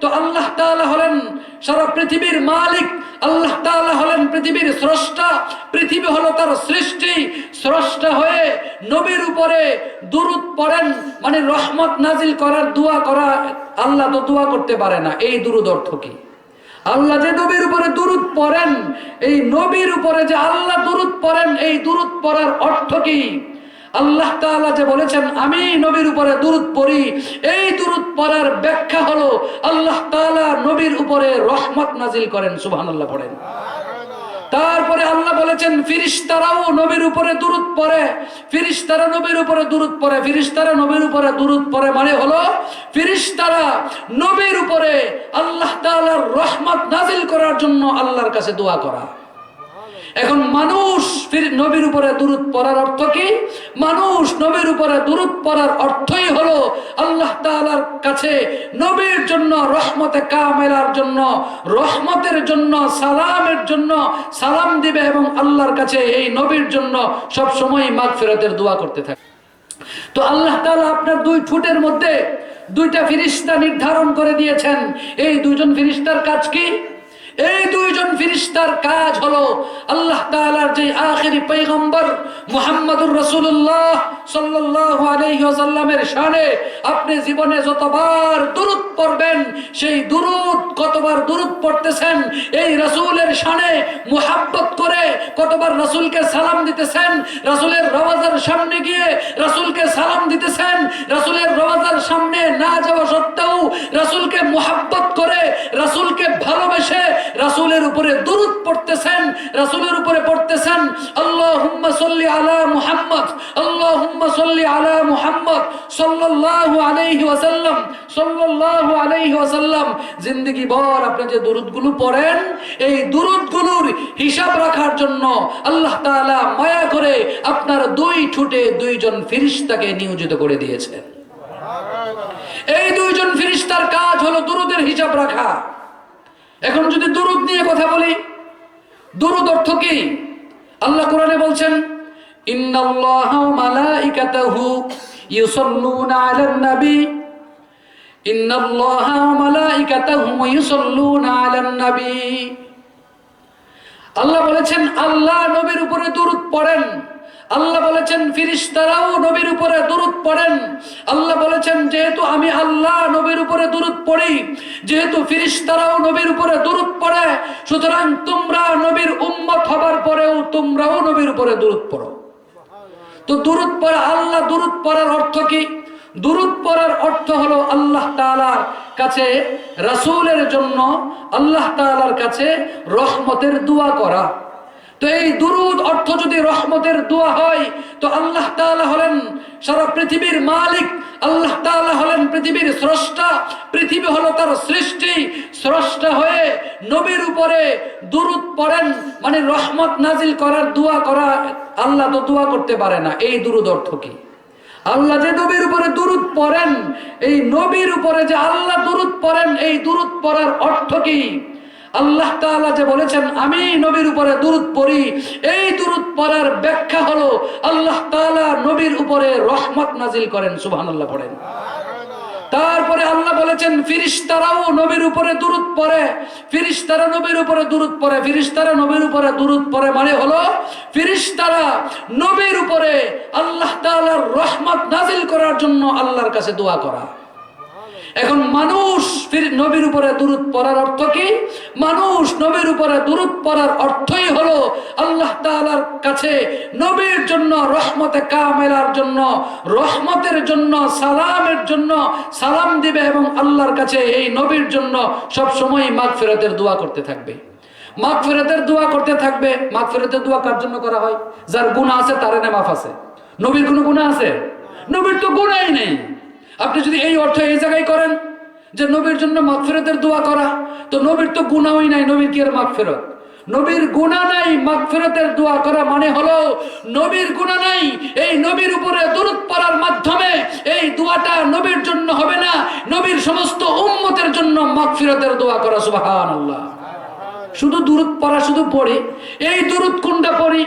তো আল্লাহ তাআলা হলেন সারা পৃথিবীর মালিক, আল্লাহ তাআলা হলেন পৃথিবীর স্রষ্টা, পৃথিবী হলো তার সৃষ্টি। স্রষ্টা হয়ে নবীর উপরে দুরূদ পড়েন, মানে রহমত নাজিল করার দোয়া করা। আল্লাহ তো দোয়া করতে পারে না, এই দুরূদ অর্থ কি? আল্লাহ যে নবীর উপরে দুরূদ পড়েন, এই নবীর উপরে যে আল্লাহ দুরূদ পড়েন, এই দুরূদ পড়ার অর্থ কি? আল্লাহ তাআলা যে বলেছেন আমি নবীর উপরে দুরূদ পড়ি, এই দুরূদ পড়ার ব্যাখ্যা হলো আল্লাহ তাআলা নবীর উপরে রহমত নাজিল করেন। সুবহানাল্লাহ পড়েন। তারপরে আল্লাহ বলেছেন ফেরেশতারাও নবীর উপরে দুরূদ পড়ে, ফেরেশতারা নবীর উপরে দুরূদ পড়ে, ফেরেশতারা নবীর উপরে দুরূদ পড়ে মানে হলো ফেরেশতারা নবীর উপরে আল্লাহ তাআলার রহমত নাজিল করার জন্য আল্লাহর কাছে দোয়া করা। এখন মানুষ নবীর উপরে দুরূদ পড়ার অর্থ কি? মানুষ নবীর উপরে দুরূদ পড়ার অর্থই হলো আল্লাহ তাআলার কাছে নবীর জন্য রহমতে কামেলার জন্য, রহমতের জন্য, সালামের জন্য সালাম দিবে এবং আল্লাহর কাছে এই নবীর জন্য সব সময় মাগফিরাতের দোয়া করতে থাকে। তো আল্লাহ তাআলা আপনার দুই ঠোঁটের মধ্যে দুইটা ফেরেশতা নির্ধারণ করে দিয়েছেন। এই দুইজন ফেরেশতার কাজ কি? এই দুইজন ফেরেশতার কাজ হলো আল্লাহ তাআলার যে আখেরি পয়গম্বর মুহাম্মদুর রাসূলুল্লাহ সাল্লাল্লাহু আলাইহি ওয়াসাল্লামের শানে আপনি জীবনে যতবার দুরূদ পড়বেন, সেই দুরূদ কতবার দুরূদ পড়তেছেন, এই রাসূলের শানে মুহাব্বত করে কতবার রাসূলকে সালাম দিতেছেন, রাসূলের রওজার সামনে গিয়ে রাসূলকে সালাম দিতেছেন, রাসূলের রওজার সামনে না যাওয়া সত্ত্বেও রাসূলকে মুহাব্বত করে, রাসূলকে ভালোবেসে রাসূলের উপরে দুরূদ পড়তেছেন, রাসূলের উপরে পড়তেছেন আল্লাহুম্মা সাল্লি আলা মুহাম্মদ, আল্লাহুম্মা সাল্লি আলা মুহাম্মদ সাল্লাল্লাহু আলাইহি ওয়াসাল্লাম, সাল্লাল্লাহু আলাইহি ওয়াসাল্লাম। জিন্দেগি ভর আপনি যে দুরূদগুলো পড়েন, এই দুরূদগুলোর হিসাব রাখার জন্য আল্লাহ তাআলা মায়া করে আপনার দুই ঠোঁটে দুইজন ফেরেশতাকে নিয়োজিত করে দিয়েছেন। এই দুইজন ফেরেশতার কাজ হলো দুরূদের হিসাব রাখা। এখন যদি দুরূদ নিয়ে কথা বলি, দুরূদ অর্থ কি? আল্লাহ কোরআনে বলছেন ইন্নাল্লাহা ওয়া মালাইকাতাহু ইউসাল্লুনা আলান নবী, ইন্নাল্লাহা ওয়া মালাইকাতাহু ইউসাল্লুনা আলান নবী। আল্লাহ বলেছেন আল্লাহ নবীর উপরে দুরূদ পড়েন। আল্লাহ বলেছেন ফেরেশতারাও নবীর উপরে দুরূদ পড়েন। আল্লাহ বলেছেন যেহেতু আমি আল্লাহ নবীর উপরে দুরূদ পড়ি, যেহেতু ফেরেশতারাও নবীর উপরে দুরূদ পড়ে, সুতরাং তোমরা নবীর উম্মত হবার পরেও তোমরাও নবীর উপরে দুরূদ পড়ো। তো দুরূদ পড়া, আল্লাহ দুরূদ পড়ার অর্থ কি? দুরূদ পড়ার অর্থ হলো আল্লাহ তাআলার কাছে রাসূলের জন্য আল্লাহ তাআলার কাছে রহমতের দোয়া করা। তো এই দুরূদ অর্থ যদি রহমতের দোয়া হয়, তো আল্লাহ তাআলা হলেন সারা পৃথিবীর মালিক, আল্লাহ তাআলা হলেন পৃথিবীর স্রষ্টা, পৃথিবী হলো তার সৃষ্টি। স্রষ্টা হয়ে নবীর উপরে দুরূদ পড়েন, মানে রহমত নাজিল করার দোয়া করা। আল্লাহ তো দোয়া করতে পারে না, এই দুরূদ অর্থ কি? আল্লাহ যে নবীর উপরে দুরূদ পড়েন, এই নবীর উপরে যে আল্লাহ দুরূদ পড়েন, এই দুরূদ পড়ার অর্থ কি? আল্লাহ তাআলা যে বলেছেন আমি নবীর উপরে দুরূদ পড়ি, এই দুরূদ পড়ার ব্যাখ্যা হলো আল্লাহ তাআলা নবীর উপরে রহমত নাজিল করেন। সুবহানাল্লাহ পড়েন। তারপরে আল্লাহ বলেছেন ফেরেশতারাও নবীর উপরে দুরূদ পড়ে, ফেরেশতারা নবীর উপরে দুরূদ পড়ে, ফেরেশতারা নবীর উপরে দুরূদ পড়ে মানে হলো ফেরেশতারা নবীর উপরে আল্লাহ তাআলার রহমত নাজিল করার জন্য আল্লাহর কাছে দোয়া করা। এখন মানুষ নবীর উপরে দুরূদ পড়ার অর্থ কি? মানুষ নবীর উপরে দুরূদ পড়ার অর্থই হলো আল্লাহ তাআলার কাছে নবীর জন্য রহমতে কামেলার জন্য, রহমতের জন্য, সালামের জন্য সালাম দিবে এবং আল্লাহর কাছে এই নবীর জন্য সব সময় মাগফিরাতের দোয়া করতে থাকবে, মাগফিরাতের দোয়া করতে থাকবে। মাগফিরাতের দোয়া কার জন্য করা হয়? যার গুনাহ আছে তার এনে মাফ আছে। নবীর কোনো গুনাহ আছে? নবীর তো গুনাহই নেই। আপনি যদি এই অর্থ এই জায়গায় করেন যে নবীর জন্য মাগফিরাতের দোয়া করা, তো নবীর তো গুনাহই নাই, নবীর কি আর মাগফিরাত? নবীর গুনাহ নাই, মাগফিরাতের দোয়া করা মানে হলো নবীর গুনাহ নাই, এই নবীর উপরে দুরূদ পড়ার মাধ্যমে এই দোয়াটা নবীর জন্য হবে না, নবীর সমস্ত উম্মতের জন্য মাগফিরাতের দোয়া করা। সুবহানাল্লাহ। শুধু দুরূদ পড়া, শুধু পড়ি। এই দুরূদ কোনটা পড়ি?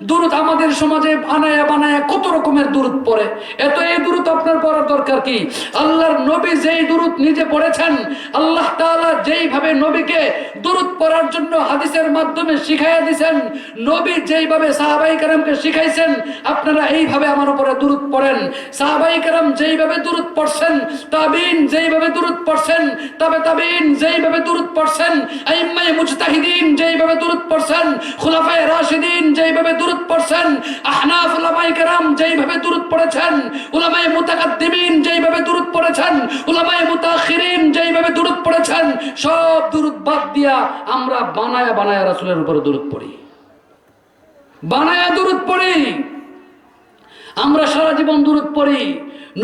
দুরূদ আমাদের সমাজে বানায়া বানায়া কত রকমের দুরূদ পড়ে। এই দুরূদ আপনার পড়ার দরকার কি? আল্লাহর নবী যেই দুরূদ নিজে পড়েছেন, আল্লাহ তাআলা যেইভাবে নবীকে দুরূদ পড়ার জন্য হাদিসের মাধ্যমে শিখাইয়া দিয়েছেন, নবী যেইভাবে সাহাবায়ে কেরামকে শিখাইছেন আপনারা এইভাবে আমার উপরে দুরূদ পড়েন। সাহাবায়ে কেরাম যেইভাবে দুরূদ পড়ছেন, তাবিঈন যেইভাবে দুরূদ পড়ছেন, তাবিঈন যেইভাবে দুরূদ পড়ছেন, আইম্মায়ে মুজতাহিদিন যেইভাবে দুরূদ পড়ছেন, খুলাফায়ে রাশিদিন যেইভাবে দুরূদ পড়ছেন, আহনাফ উলামায়ে কেরাম যেইভাবে দুরূদ পড়েছেন, উলামায়ে মুতাকাদ্দিমিন যেইভাবে দুরূদ পড়েছেন, উলামায়ে মুতাআখিরিন যেইভাবে দুরূদ পড়েছেন, সব দুরূদ বাদ দিয়া আমরা বানায়া বানায়া রাসূলের উপরে দুরূদ পড়ি, বানায়া দুরূদ পড়ি। আমরা সারা জীবন দুরূদ পড়ি।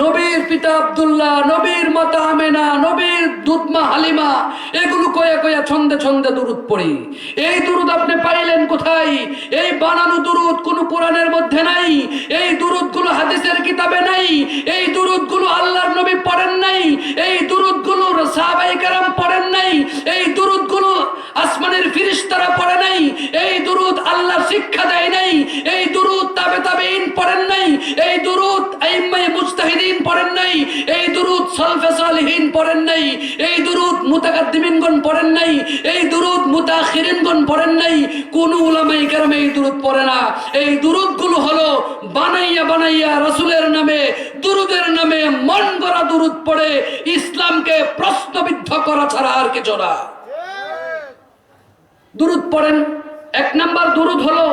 নবীর পিতা আব্দুল্লাহ, নবীর মাতা আমেনা, নবীর দুধমা হালিমা, এগুলো কয়া কয়া ছন্দে ছন্দে দুরূদ পড়ি। এই দুরূদ আপনি পাইলেন কোথায়? এই বানানো দুরূদ কোন কোরআনের মধ্যে নাই, এই দুরূদগুলো হাদিসের কিতাবে নাই, এই দুরূদগুলো আল্লাহর নবী পড়েন নাই, এই দুরূদগুলো সাহাবায়ে কেরাম পড়েন নাই, এই দুরূদগুলো আসমানের ফেরেশতারা পড়ে নাই, এই দুরূদ আল্লাহ শিক্ষা দেয় নাই, এই দুরূদ তাবিঈন পড়েন নাই, এই দুরূদ আইম্মায়ে মুজতাহিদিন পড়েন নাই, এই দুরূদ সালফে সালিহিন পড়েন নাই, এই দুরূদ মুতাকাদ্দিমিনগণ পড়েন নাই, এই দুরূদ মুতাআখিরিনগণ পড়েন নাই। কোন উলামায়ে কেরাম এই দুরূদ পড়ে না। এই দুরূদগুলো হলো বানাইয়া বানাইয়া রাসূলের নামে, দুরূদের নামে মন গড়া দুরূদ পড়ে ইসলামকে প্রশ্নবিদ্ধ করা ছাড়া আর কিছু না। দুরূদ পড়েন। এক নাম্বার দুরূদ হলো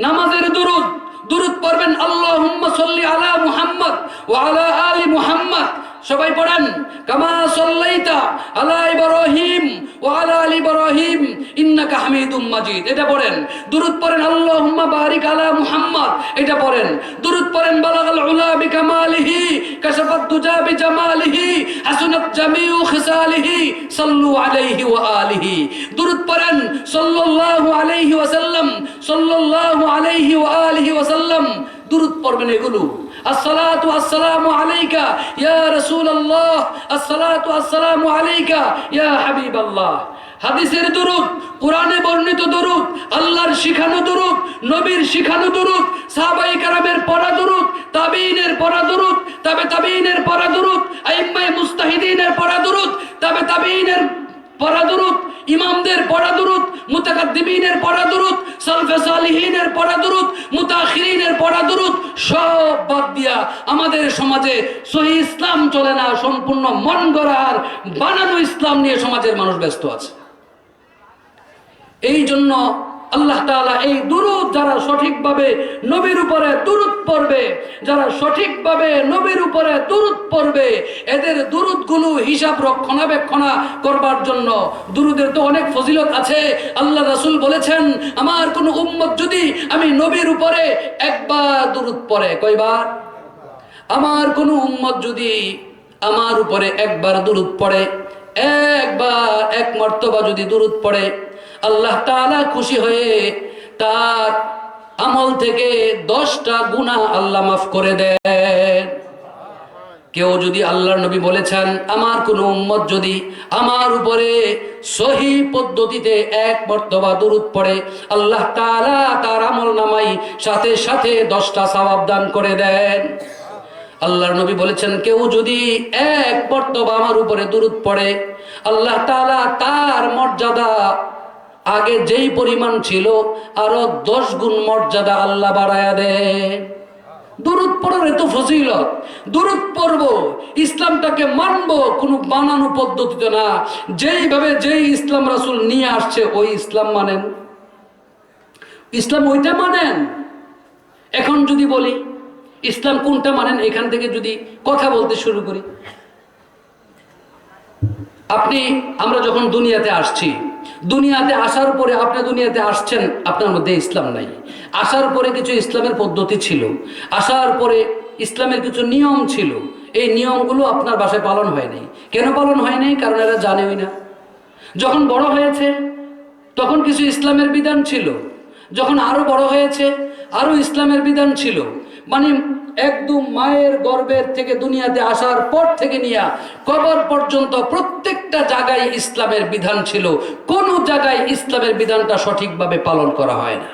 নামাজের দুরূদ। দুরূদ পড়বেন আল্লাহুম্মা সাল্লি আলা মুহাম্মদ ওয়া আলা আলি মুহাম্মদ। সবাই পড়েন, কামা সাল্লাইতা আলা ইব্রাহিম ওয়া আলা আলি ইব্রাহিম ইন্নাকা হামিদুম মাজিদ। এটা পড়েন। দুরূদ পড়েন আল্লাহুম্মা বারিক আলা মুহাম্মদ। এটা পড়েন। দুরূদ পড়েন বালাগাল উলা বিকামালিহি কাশাফাত দুজা বিজামালিহি হাসনাত জামিউ খিসালিহি সাল্লু আলাইহি ওয়া আলিহি। দুরূদ পড়েন সাল্লাল্লাহু আলাইহি ওয়াসাল্লাম, সাল্লাল্লাহু আলাইহি ওয়া আলিহি ওয়াসাল্লাম। দুরূদ পড়বেন এগুলো। আসসালাতু আসসালামু আলাইকা ইয়া রাসূলুল্লাহ, আসসালাতু আসসালামু আলাইকা ইয়া হাবিবাল্লাহ। হাদিসের দুরূদ, কোরআনে বর্ণিত দুরূদ, আল্লাহর শিখানো দুরূদ, নবীর শিখানো দুরূদ, সাহাবায়ে কেরামের পড়া দুরূদ, তাবিঈনের পড়া দুরূদ, তাবিঈনের পড়া দুরূদ, আইম্মায়ে মুজতাহিদিনের পড়া দুরূদ, তাবিঈনের পড়া দুরূদ, ইমামদের পড়া দুরূদ, মুতাকাদ্দিমিনের পড়া দুরূদ, সালফে সালিহিনের পড়া দুরূদ, মুতাআখিরিনের পড়া দুরূদ, সব বাদ দিয়া আমাদের সমাজে সহিহ ইসলাম চলে না। সম্পূর্ণ মন গড়া আর বানানো ইসলাম নিয়ে সমাজের মানুষ ব্যস্ত আছে। এই জন্য আল্লাহ তাআলা এই দুরূদ যারা সঠিকভাবে নবীর উপরে দুরূদ পড়বে, যারা সঠিকভাবে নবীর উপরে দুরূদ পড়বে, এদের দুরূদগুলো হিসাব রক্ষণাবেক্ষণা করবার জন্য। দুরূদের তো অনেক ফজিলত আছে। আল্লাহ রাসূল বলেছেন, আমার কোন উম্মত যদি আমি নবীর উপরে একবার দুরূদ পড়ে, কয়বার? আমার কোন উম্মত যদি আমার উপরে একবার দুরূদ পড়ে, একবার এক মর্তবা যদি দুরূদ পড়ে, আল্লাহ তাআলা খুশি হয়ে তার আমল থেকে 10টা গুনাহ আল্লাহ মাফ করে দেন। কেউ যদি, আল্লাহর নবী বলেছেন, আমার কোন উম্মত যদি আমার উপরে সহিহ পদ্ধতিতে এক মর্তবা দুরূদ পড়ে, আল্লাহ তাআলা তার আমল নামাই সাথে সাথে 10টা সওয়াব দান করে দেন। আল্লাহর নবী বলেছেন, কেউ যদি এক মর্তবা আমার উপরে দুরূদ পড়ে, আল্লাহ তাআলা তার মর্যাদা আগে যেই পরিমাণ ছিল আরো 10 গুণ মর্যাদা আল্লাহ বাড়ায়া দেন। দুরূদ পড়ার এত ফজিলত। দুরূদ পড়ব, ইসলামটাকে মানব কোন বানানো পদ্ধতিতে না। যেইভাবে যেই ইসলাম রাসূল নিয়ে আসছে ওই ইসলাম মানেন, ইসলাম ওইটা মানেন। এখন যদি বলি ইসলাম কোনটা মানেন, এখান থেকে যদি কথা বলতে শুরু করি, আমরা যখন দুনিয়াতে আসছি, দুনিয়াতে আসার পরে আপনি দুনিয়াতে আসছেন, আপনার মধ্যে ইসলাম নাই। আসার পরে কিছু ইসলামের পদ্ধতি ছিল, আসার পরে ইসলামের কিছু নিয়ম ছিল। এই নিয়মগুলো আপনার বাসায় পালন হয় নাই। কেন পালন হয় নাই? কারণ এরা জানেই না। যখন বড় হয়েছে তখন কিছু ইসলামের বিধান ছিল, যখন আরো বড় হয়েছে আরো ইসলামের বিধান ছিল। মানে একদম মায়ের গর্ভের থেকে দুনিয়াতে আসার পর থেকে নিয়ে কবর পর্যন্ত প্রত্যেকটা জায়গায় ইসলামের বিধান ছিল। কোন জায়গায় ইসলামের বিধানটা সঠিকভাবে পালন করা হয় না।